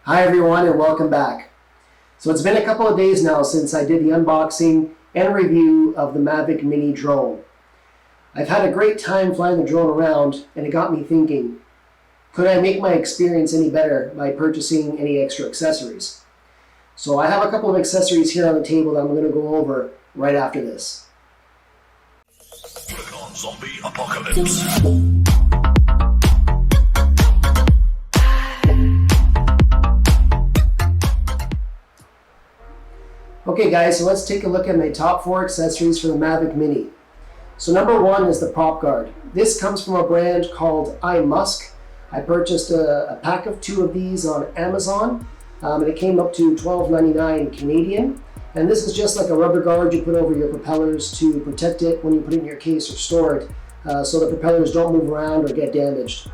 Hi everyone and welcome back. So it's been a couple of days now since I did the unboxing and review of the Mavic Mini drone. I've had a great time flying the drone around and it got me thinking, could I make my experience any better by purchasing any extra accessories? So I have a couple of accessories here on the table that I'm going to go over right after this. Click on Zombie Apocalypse. Okay guys, so let's take a look at my top 4 accessories for the Mavic Mini. So number 1 is the prop guard. This comes from a brand called iMusk. I purchased a pack of 2 of these on Amazon and it came up to $12.99 Canadian. And this is just like a rubber guard you put over your propellers to protect it when you put it in your case or store it so the propellers don't move around or get damaged.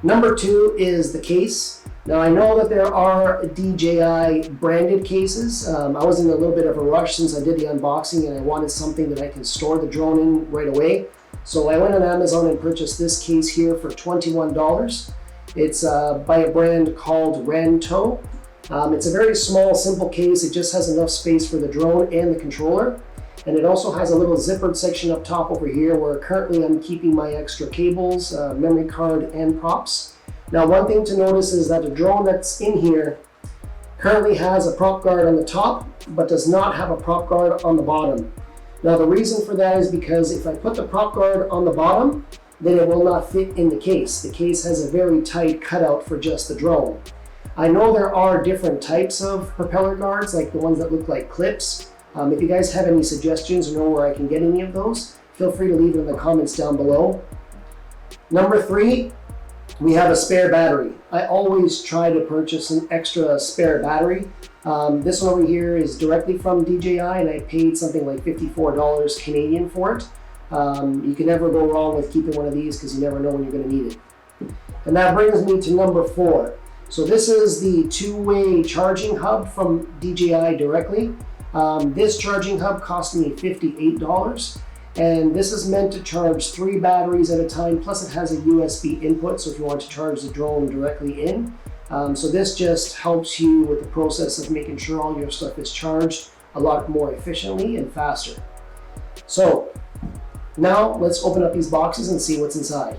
Number 2 is the case. Now I know that there are DJI branded cases. I was in a little bit of a rush since I did the unboxing and I wanted something that I can store the drone in right away. So I went on Amazon and purchased this case here for $21. It's by a brand called Ranto. It's a very small, simple case. It just has enough space for the drone and the controller. And it also has a little zippered section up top over here where currently I'm keeping my extra cables, memory card, and props. Now one thing to notice is that the drone that's in here currently has a prop guard on the top, but does not have a prop guard on the bottom. Now the reason for that is because if I put the prop guard on the bottom, then it will not fit in the case. The case has a very tight cutout for just the drone. I know there are different types of propeller guards, like the ones that look like clips. If you guys have any suggestions or know where I can get any of those, feel free to leave it in the comments down below. Number 3, we have a spare battery. I always try to purchase an extra spare battery. This one over here is directly from DJI and I paid something like $54 Canadian for it. You can never go wrong with keeping one of these because you never know when you're going to need it. And that brings me to number 4. So this is the 2-way charging hub from DJI directly. This charging hub cost me $58. And this is meant to charge 3 batteries at a time, plus it has a USB input, so if you want to charge the drone directly in. So this just helps you with the process of making sure all your stuff is charged a lot more efficiently and faster. So now let's open up these boxes and see what's inside.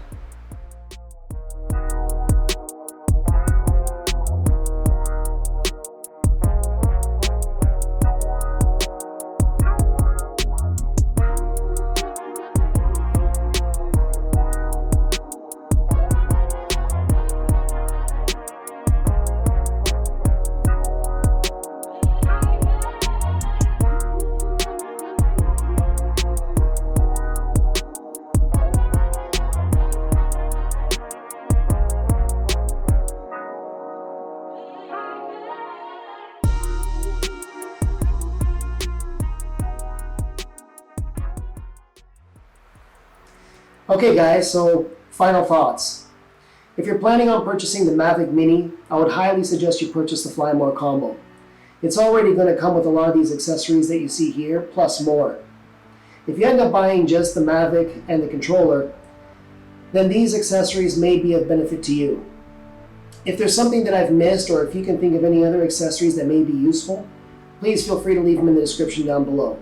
Okay guys, so final thoughts. If you're planning on purchasing the Mavic Mini, I would highly suggest you purchase the Fly More combo. It's already going to come with a lot of these accessories that you see here, plus more. If you end up buying just the Mavic and the controller, then these accessories may be of benefit to you. If there's something that I've missed, or if you can think of any other accessories that may be useful, please feel free to leave them in the description down below.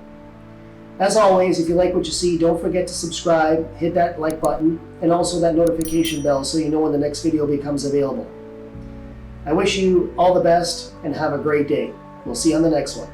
As always, if you like what you see, don't forget to subscribe, hit that like button, and also that notification bell so you know when the next video becomes available. I wish you all the best and have a great day. We'll see you on the next one.